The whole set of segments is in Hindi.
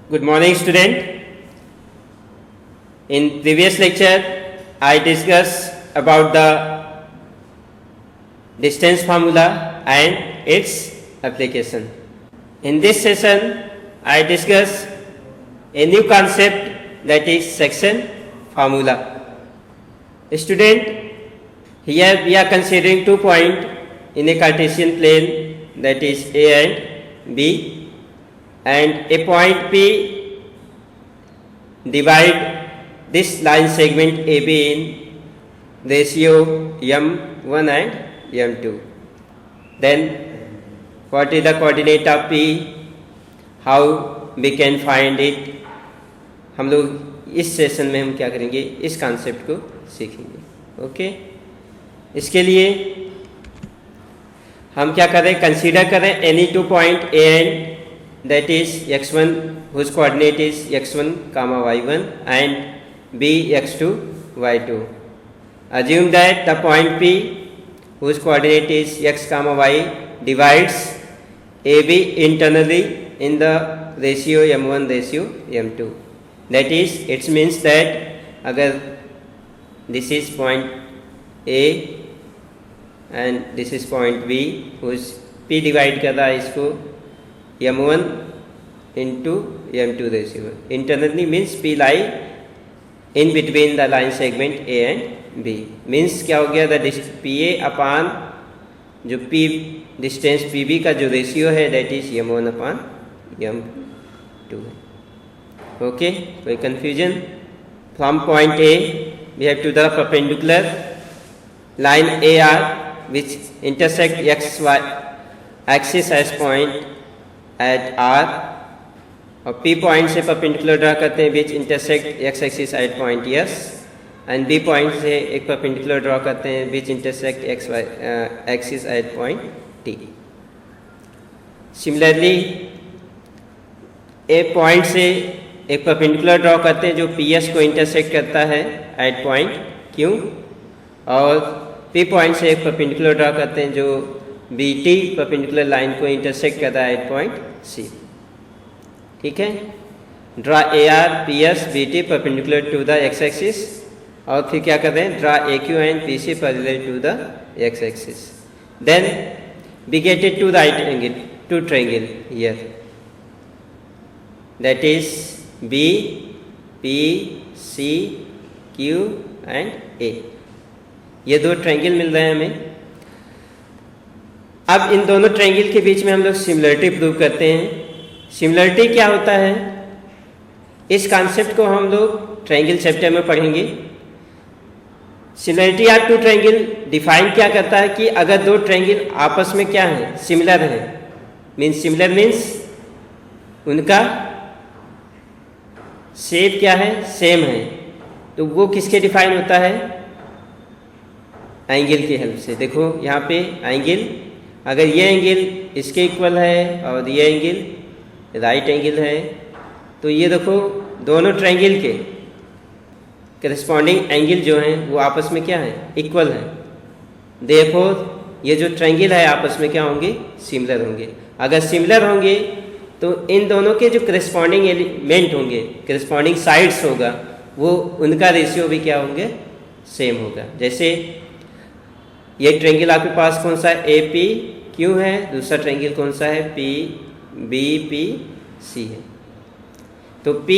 Good morning, student. In previous lecture, I discussed about the distance formula and its application. In this session, I discuss a new concept, that is section formula. Student, here we are considering 2 points in a Cartesian plane, that is A and B, and a point P divide this line segment AB in ratio m1 and m2. Then what is the coordinate of P, how we can find it, हम लोग इस सेशन में हम क्या करेंगे, इस कॉन्सेप्ट को सीखेंगे. ओके, इसके लिए हम क्या करें, कंसीडर करें any 2 point A and that is x1 whose coordinate is x1 comma y1 and b x2 y2. Assume that the point P whose coordinate is x comma y divides AB internally in the ratio m1 ratio m2. That is, it means that अगर this is point A and this is point B whose P divide कर रहा है इसको m1 into m2 ratio. Internally means P lie in between the line segment A and B. Means क्या हो गया, the PA upon जो P distance PB का जो रेशियो है, that is m1 upon m2. Okay, कोई confusion? From point A we have to the perpendicular line AR which intersect XY axis as point at R, और P पॉइंट से परपेंडिकुलर ड्रा करते हैं विच intersect x axis at point S, and B point से एक परपेंडिकुलर ड्रा करते हैं विच intersect x axis at point T. Similarly A point से एक परपेंडिकुलर ड्रा करते हैं जो PS को इंटरसेक्ट करता है एट पॉइंट Q, और P पॉइंट से एक परपेंडिकुलर ड्रा करते हैं जो BT परपेंडिकुलर लाइन को इंटरसेक्ट करता है एट पॉइंट C. ठीक है, draw AR PS BT perpendicular to the x axis, और फिर क्या करते हैं, draw AQ and PC parallel to the x axis. Then we get it to right angle, two triangle here, that is B P C Q and A. ये दो ट्रायंगल मिल रहे हैं हमें. अब इन दोनों ट्रायंगल के बीच में हम लोग सिमिलरिटी प्रूव करते हैं. सिमिलरिटी क्या होता है, इस कॉन्सेप्ट को हम लोग ट्रायंगल चैप्टर में पढ़ेंगे. Similarity of two triangle define क्या करता है कि अगर दो ट्रायंगल आपस में क्या है, सिमिलर है, मीन्स सिमिलर मीन्स उनका शेप क्या है, सेम है, तो वो किसके डिफाइन होता है, एंगल की हेल्प से. देखो यहाँ पे एंगल, अगर ये एंगल इसके इक्वल है और ये एंगल राइट एंगल है, तो ये देखो दोनों ट्रायंगल के करस्पॉन्डिंग एंगल जो हैं वो आपस में क्या है, इक्वल है. देयरफॉर ये जो ट्रायंगल है आपस में क्या होंगे, सिमिलर होंगे. अगर सिमिलर होंगे तो इन दोनों के जो करस्पॉन्डिंग एलिमेंट होंगे, करस्पॉन्डिंग साइड्स होगा, वो उनका रेशियो भी क्या होंगे, सेम होगा. जैसे ये ट्रायंगल आपके पास कौन सा है, APQ है, दूसरा ट्रायंगल कौन सा है, PBPC है. तो P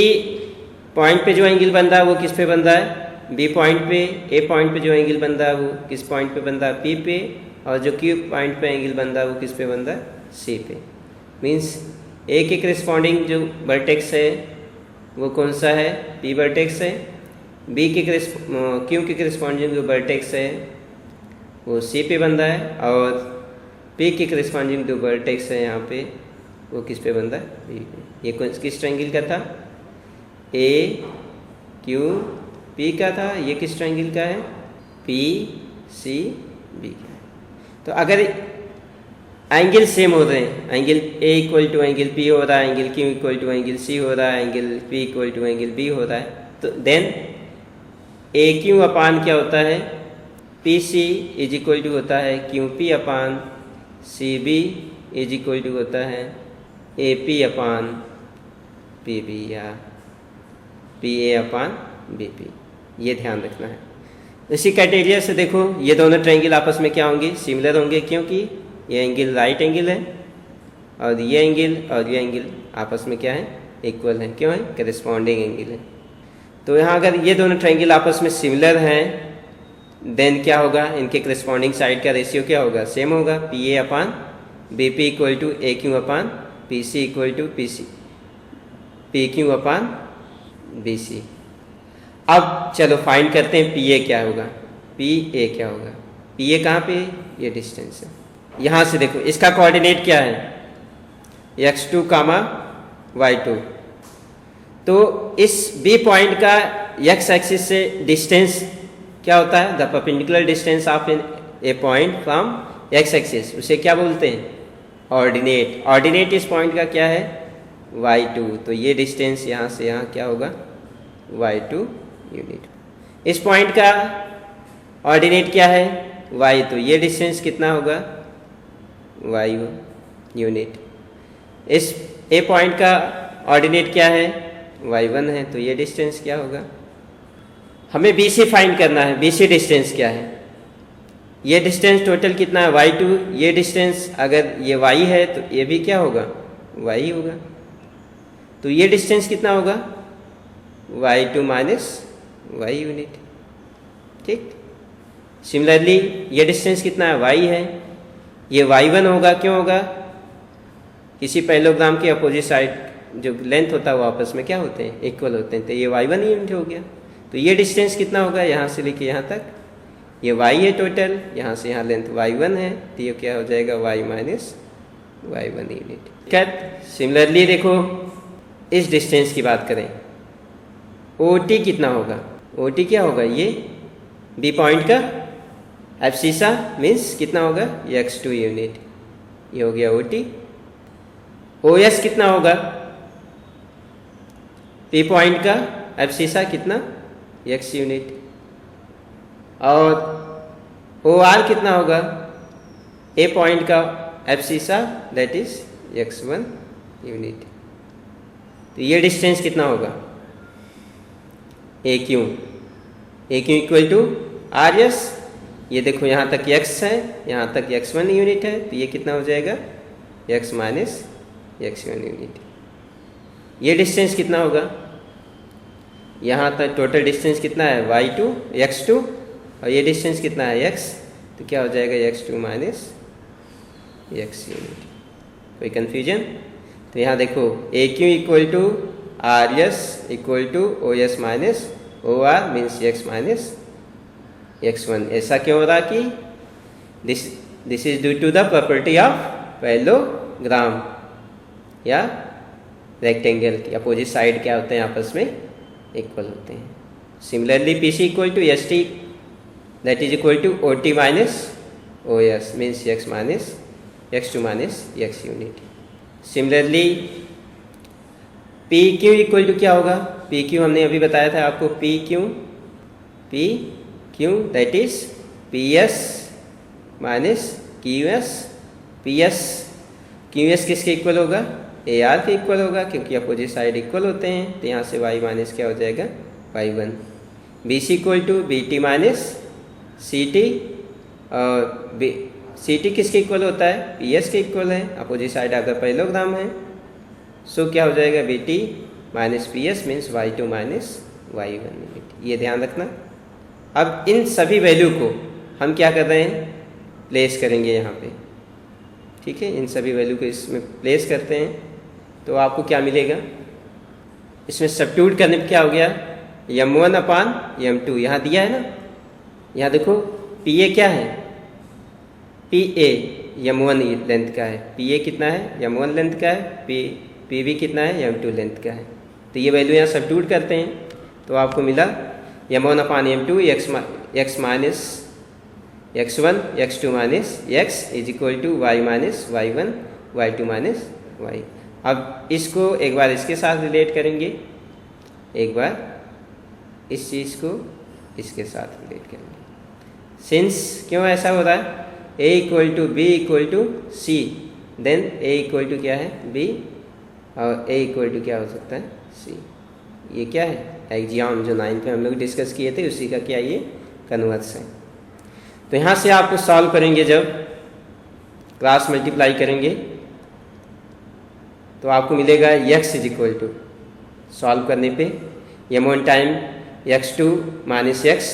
पॉइंट पे जो एंगल बन रहा है वो किस पे बन रहा है, B पॉइंट पे. A पॉइंट पे जो एंगल बन रहा है वो किस पॉइंट पे बन रहा है, P पे. और जो Q पॉइंट पे एंगल बन रहा है वो किस पे बन रहा है, C पे. मीन्स A के करस्पॉन्डिंग जो वर्टेक्स है वो कौन सा है, P वर्टेक्स है. B के Q के करस्पॉन्डिंग जो वर्टेक्स है वो C पे बन रहा है, और P के करस्पॉन्डिंग जो वर्टेक्स है यहाँ पे वो किस पे बन रहा है, B पे. ये किस ट्रायंगल का था, AQP का था. ये किस ट्रायंगल का है, PCB का है. तो अगर एंगल सेम हो रहे हैं, angle A equal to angle P हो रहा है, angle Q equal to angle C हो रहा है, angle P equal to angle B हो रहा है, तो देन AQ अपान क्या होता है, PC इज इक्वल टू होता है QP upon CB is equal to होता है AP अपान पी बी या P A upon B P, ये ध्यान रखना है। इसी क्राइटेरिया से देखो ये दोनों ट्रायंगल आपस में क्या होंगे, सिमिलर होंगे, क्योंकि ये एंगल राइट एंगल है और ये एंगल आपस में क्या है, इक्वल है। क्यों है, करेस्पॉन्डिंग एंगल है। तो यहाँ अगर ये दोनों ट्रायंगल आपस में सिमिलर हैं देन क्या होगा, इनके करेस्पॉन्डिंग साइड का रेशियो क्या होगा, सेम होगा, P A upon B P equal to A Q upon P C equal to P Q upon B C. अब चलो फाइंड करते हैं पी ए क्या होगा, पी ए क्या होगा। पी ए कहाँ पे, ये डिस्टेंस है। यहाँ से देखो इसका कोऑर्डिनेट क्या है, x2 कामा y2। तो इस B पॉइंट का x एक्सिस से डिस्टेंस क्या होता है, the perpendicular distance of a point from x axis, उसे क्या बोलते हैं, ऑर्डिनेट। ऑर्डिनेट इस पॉइंट का क्या है, y2। तो ये डिस्टेंस यहाँ से यहाँ क्या होगा, y2 यूनिट। इस पॉइंट का ऑर्डिनेट क्या है, y, तो ये डिस्टेंस कितना होगा, y1 यूनिट। इस ए पॉइंट का ऑर्डिनेट क्या है, y1 है, तो ये डिस्टेंस क्या होगा। हमें बी सी फाइंड करना है, बी सी डिस्टेंस क्या है, ये डिस्टेंस टोटल कितना है, y2। ये डिस्टेंस अगर ये y है तो ये भी क्या होगा, y होगा। तो ये डिस्टेंस कितना होगा, y2 माइनस y यूनिट। ठीक, सिमिलरली ये डिस्टेंस कितना है, y है, ये y1 होगा। क्यों होगा, किसी पैरेललोग्राम के अपोजिट साइड जो लेंथ होता है वो आपस में क्या होते हैं, इक्वल होते हैं। तो ये y1 यूनिट हो गया। तो ये डिस्टेंस कितना होगा, यहाँ से लेके यहाँ तक, ये y है टोटल, यहाँ से यहाँ लेंथ y1 है, तो ये क्या हो जाएगा, y minus y1 unit. Similarly देखो इस डिस्टेंस की बात करें, OT कितना होगा, OT क्या होगा, ये B पॉइंट का एब्सिसा मीन्स कितना होगा, x2 यूनिट, ये हो गया OT। OS कितना होगा, P पॉइंट का एब्सिसा कितना, x यूनिट। और OR कितना होगा, A पॉइंट का abscissa that is x1 unit. तो ये डिस्टेंस कितना होगा, AQ इक्वल टू RS। ये देखो यहाँ तक x है, यहाँ तक x1 यूनिट है, तो ये कितना हो जाएगा, x माइनस x1 यूनिट। ये डिस्टेंस कितना होगा, यहाँ तक टोटल डिस्टेंस कितना है, y2 x2, और ये डिस्टेंस कितना है, x, तो क्या हो जाएगा, x2 माइनस x यूनिट। कोई कन्फ्यूजन। तो यहाँ देखो AQ equal to RS equal to OS minus OR means x minus x1। ऐसा क्यों हो रहा कि this is due to the property of parallelogram या रेक्टेंगल की अपोजिट साइड क्या होते हैं, आपस में इक्वल होते हैं। Similarly PC equal to ST that is equal to OT minus OS means x minus x2 minus x unit. Similarly PQ equal to क्या होगा, PQ हमने अभी बताया था आपको, PQ that is PS minus QS। QS किसके इक्वल होगा, AR के इक्वल होगा, क्योंकि अपोजिट साइड इक्वल होते हैं। तो यहाँ से y माइनस क्या हो जाएगा, y1। BC equal to BT minus CT, और CT किसके इक्वल होता है, PS के इक्वल है, अपोजिट साइड अगर पैरेललोग्राम है। सो क्या हो जाएगा, BT minus PS means y2 minus y1 unit. ये ध्यान रखना। अब इन सभी वैल्यू को हम क्या कर रहे हैं, प्लेस करेंगे यहाँ पे। ठीक है, इन सभी वैल्यू को इसमें प्लेस करते हैं तो आपको क्या मिलेगा, इसमें सब्स्टिट्यूट करने पर क्या हो गया, m1 अपान m2 यहाँ दिया है ना। यहाँ देखो PA क्या है, PA m1 लेंथ का है, PA कितना है, m1 लेंथ का है, PB कितना है, m2 लेंथ का है। तो ये वैल्यू यहाँ सब्स्टिट्यूट करते हैं तो आपको मिला m1 upon m2 x minus x1 x2 minus x is equal to y minus y1 y2 minus y। अब इसको एक बार इसके साथ रिलेट करेंगे, एक बार इस चीज़ को इसके साथ रिलेट करेंगे। सिंस क्यों ऐसा हो रहा है, a equal to b equal to c, then a equal to क्या है, b, और a इक्वल टू क्या हो सकता है, सी। ये क्या है? एक्जियम, जो 9 पे हम लोग डिस्कस किए थे उसी का क्या ये कन्वर्स है। तो यहाँ से आपको सॉल्व करेंगे, जब क्रॉस मल्टीप्लाई करेंगे तो आपको मिलेगा x is equal to, solve करने पे m1 time x2 minus x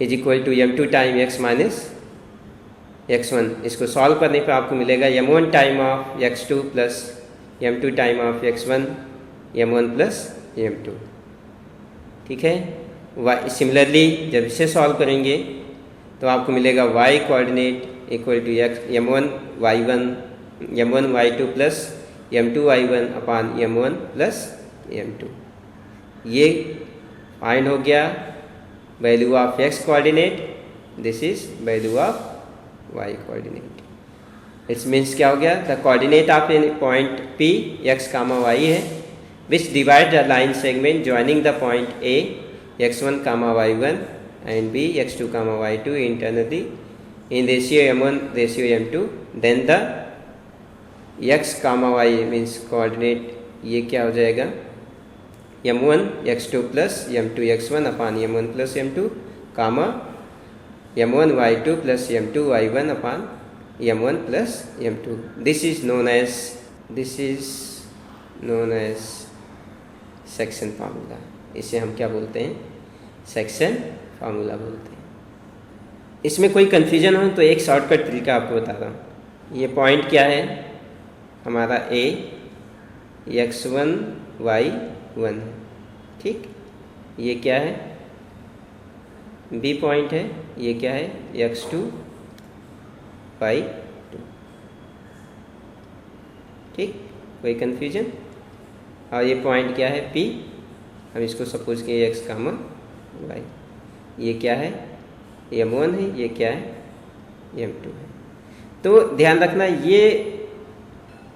is equal to m2 time x minus x1। इसको सॉल्व करने पे आपको मिलेगा m1 time of x2 plus m2 time of x1 m1 plus m2। ठीक है। सिमिलरली जब इसे सॉल्व करेंगे तो आपको मिलेगा y coordinate equal to m1 y1 m1 y2 plus m2 y1 upon m1 plus m2। ये फाइंड हो गया value of x coordinate, this is value of y coordinate. It's means क्या हो गया? The coordinate of a point P x, y है which divide the line segment joining the point A x1, y1 and B x2, y2 internally in ratio m1 ratio m2, then the x, y means coordinate ये क्या हो जाएगा? m1 x2 plus m2 x1 upon m1 plus m2 comma m1 y2 plus m2 y1 upon m1 plus m2। this is known as section formula. इसे हम क्या बोलते हैं? सेक्शन फार्मूला बोलते हैं। इसमें कोई कन्फ्यूजन हो तो एक शॉर्टकट तरीका आपको बता रहा हूँ। ये पॉइंट क्या है हमारा? A x1 y1 है, ठीक। ये क्या है? B पॉइंट है। ये क्या है? x2 y2, ठीक। कोई कन्फ्यूजन? और ये पॉइंट क्या है? P। हम इसको सपोज किए x, y। ये क्या है? m1 है। ये क्या है? m2 है। तो ध्यान रखना, ये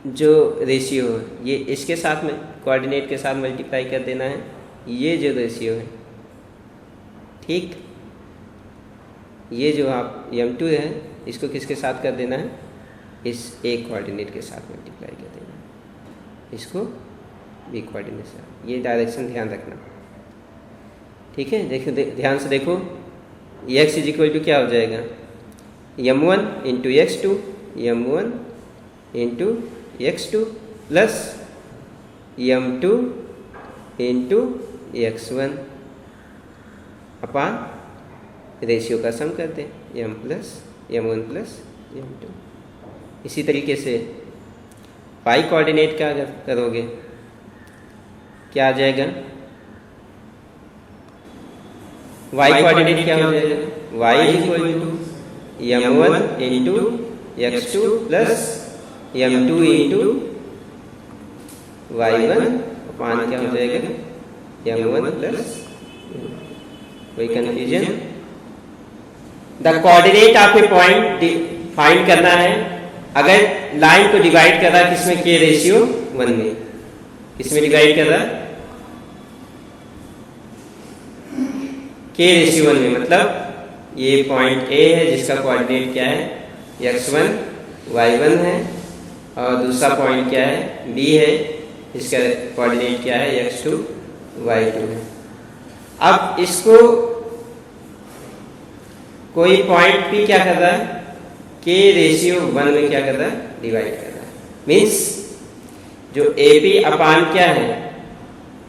जो रेशियो है ये इसके साथ में कोऑर्डिनेट के साथ मल्टीप्लाई कर देना है। ये जो रेशियो है, ठीक, ये जो आप m2 है इसको किसके साथ कर देना है? इस a कोऑर्डिनेट के साथ मल्टीप्लाई कर देना है, इसको b कोऑर्डिनेट से। ये डायरेक्शन ध्यान रखना, ठीक है। देखो ध्यान से देखो, x इज इक्वल टू क्या हो जाएगा? m1 into x2, m1 into x2 plus m2 into x1 अपान रेशियो का सम करते हैं m1 प्लस m2। इसी तरीके से y कोऑर्डिनेट का अगर करोगे क्या आ जाएगा? y कोऑर्डिनेट क्या हो जाएगा? y is equal to m1 into x2 plus m2 into y1 अपान क्या हो जाएगा? m1 plus. कोई confusion? The coordinate of a point find करना है। अगर लाइन को डिवाइड कर रहा है किसमें? k रेशियो 1 में। किसमें डिवाइड कर रहा है? k रेशियो 1 में। मतलब ये पॉइंट A है जिसका कोऑर्डिनेट क्या है? x1 y1 है, और दूसरा पॉइंट क्या है? B है, इसका कोऑर्डिनेट क्या है? x2 y2 है। अब इसको कोई पॉइंट P क्या कर रहा है? k रेशियो 1 में क्या कर रहा है? डिवाइड कर रहा है। मीन्स जो AP अपान क्या है?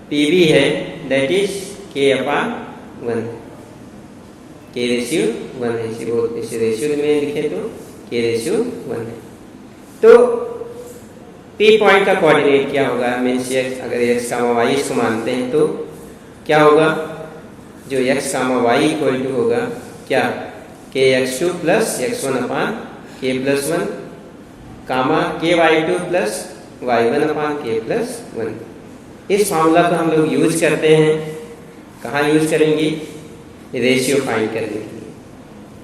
PB है, that is k upon 1। k ratio 1 है, इसी रेशियो में लिखे तो k रेशियो 1 है। तो P पॉइंट का कोऑर्डिनेट क्या होगा? मीन्स अगर x, y इसको मानते हैं तो क्या होगा? जो x, y इक्वल टू होगा क्या? k x2 प्लस x1 अपान k प्लस 1 कामा k y2 प्लस y1 अपान k प्लस 1। इस फार्मूला को हम लोग यूज करते हैं। कहाँ यूज करेंगे? रेशियो फाइंड करने के लिए।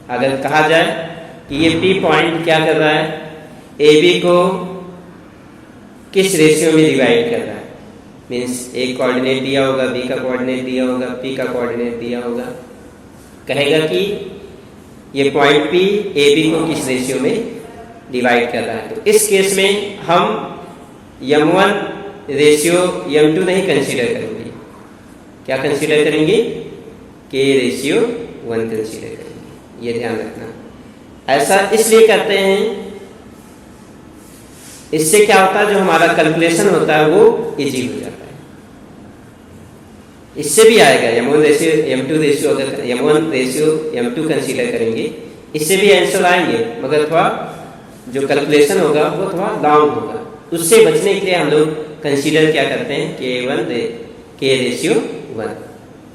अगर कहा जाए कि ये P पॉइंट क्या कर रहा है? AB को किस रेशियो में डिवाइड कर रहा है? मीन्स A कोऑर्डिनेट दिया होगा, B का कोऑर्डिनेट दिया होगा, P का कोऑर्डिनेट दिया होगा। कहेगा कि ये पॉइंट P AB को किस रेशियो में डिवाइड कर रहा है। तो इस केस में हम m1 रेशियो m2 नहीं कंसीडर करेंगे, क्या कंसीडर करेंगे, k रेशियो 1 कंसीडर करेंगे, ये ध्यान रखना। ऐसा इसलिए करते हैं, इससे क्या होता है, जो हमारा कैलकुलेशन होता है वो इजी हो जाता है। इससे भी आएगा m1 रेशियो m2 रेशियो, अगर m1 रेशियो m2 कंसीडर करेंगे इससे भी आंसर आएंगे, मगर थोड़ा जो कैलकुलेशन होगा वो थोड़ा लॉन्ग होगा। उससे बचने के लिए हम लोग कंसीडर क्या करते हैं, k रेशियो 1,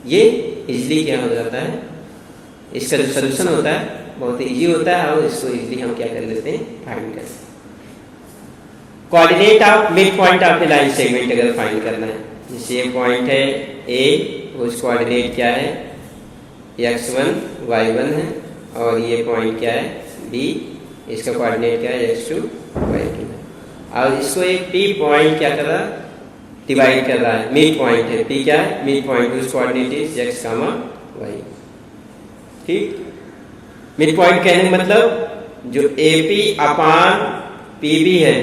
ये इजीली क्या हो जाता है, इसका जो सोल्यूशन होता है बहुत इजी होता है और इसको इजीली हम क्या कर लेते हैं, फाइंड कर। Coordinate of mid point of A line segment अगर फाइंड करना है, जैसे ये पॉइंट है ए, उस कोऑर्डिनेट क्या है, x1 y1 है, और ये पॉइंट क्या है b, इसका कोऑर्डिनेट क्या है x2 y2 है, और इसको एक p पॉइंट क्या कर रहा है, डिवाइड कर रहा है, मिड पॉइंट है, p क्या है, मिड पॉइंट, उस कोऑर्डिनेट इज x, y। ठीक, मिड पॉइंट कहने का मतलब जो AP अपान PB है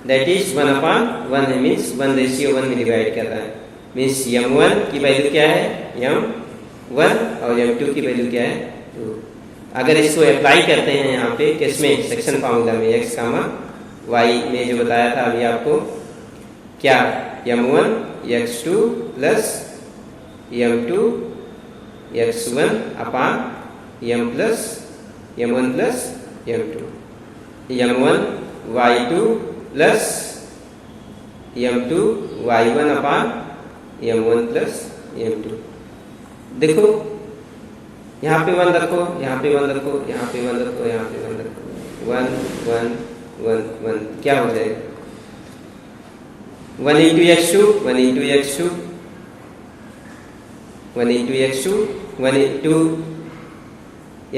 दैट इज 1/1 है, मीन्स 1 रेशियो 1 में डिवाइड कर रहा है, मीन्स m1 की वैल्यू क्या है, m1, और m2 की वैल्यू क्या है 2। अगर इसको अप्लाई करते हैं यहाँ पे किसमें, सेक्शन फार्मूला में, x, y में जो बताया था अभी आपको, क्या m1 x2 plus m2 x1 अपान m1 plus m2, m1 y2 plus m2 y1 upon m1 plus m2। देखो यहाँ पे 1 रखो, यहाँ पे 1 रखो, यहाँ पे 1 रखो, यहाँ पे 1 रखो, 1 1 1 1, क्या हो जाएगा, 1 into x2 1 into x2 1 into x2 1 into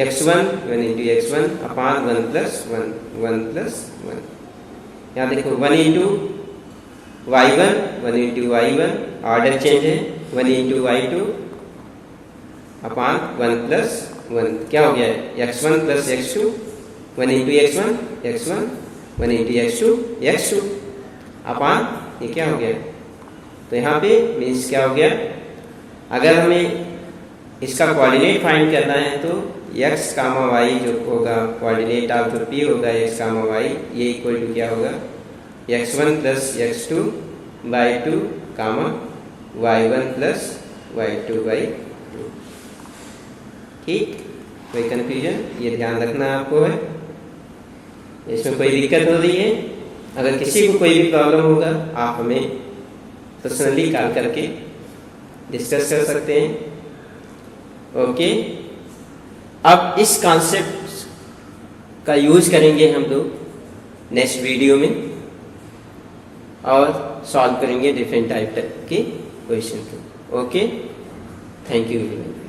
x1 1 into x1 अपान 1 प्लस 1 प्लस 1। यहाँ देखो 1 into y1 ऑर्डर चेंज है, 1 into y2 अपान 1 प्लस 1, क्या हो गया है x1 plus x2, 1 into x1 1 into x2 अपान ये क्या हो गया। तो यहाँ पे मीन्स क्या हो गया, अगर हमें इसका कोऑर्डिनेट फाइंड करना है तो x, y जो होगा, कोऑर्डिनेट ऑफ जो p होगा x, y, ये इक्वल टू क्या होगा, x1 plus x2 by 2 y1 plus y2 by 2। ठीक, कोई कन्फ्यूजन, ये ध्यान रखना आपको है, इसमें कोई दिक्कत हो रही है, अगर किसी को कोई भी प्रॉब्लम होगा आप हमें पर्सनली कॉल करके डिस्कस कर सकते हैं। ओके, अब इस कॉन्सेप्ट का यूज करेंगे हम लोग नेक्स्ट वीडियो में और सॉल्व करेंगे डिफरेंट टाइप के क्वेश्चन को। Okay, thank you very much.